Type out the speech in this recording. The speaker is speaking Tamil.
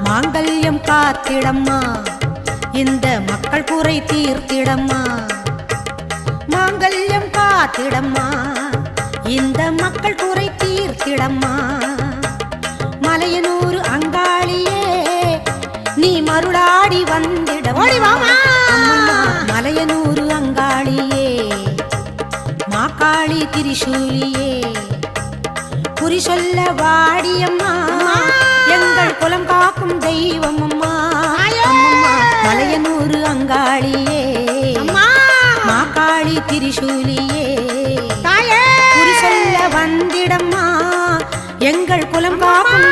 மாங்கல்யம் காத்திடம்மா இந்த மக்கள் குறை தீர்த்திடம்மா மாங்கல்யம் காத்திடம்மா இந்த மக்கள் குறை தீர்த்திடம்மா மலையனூர் அங்காளியே நீ மருளாடி வந்திடம்மா மலையனூர் அங்காளியே மாகாளி திரிசூலியே குறி சொல்ல வாடியம்மா எங்கள் குலம் காக்கும் தெய்வம் அம்மா மலையனூர் அங்காளியே மாகாளி திரிசூலியே குறி சொல்ல வந்திடம்மா எங்கள் குலம் காக்கும்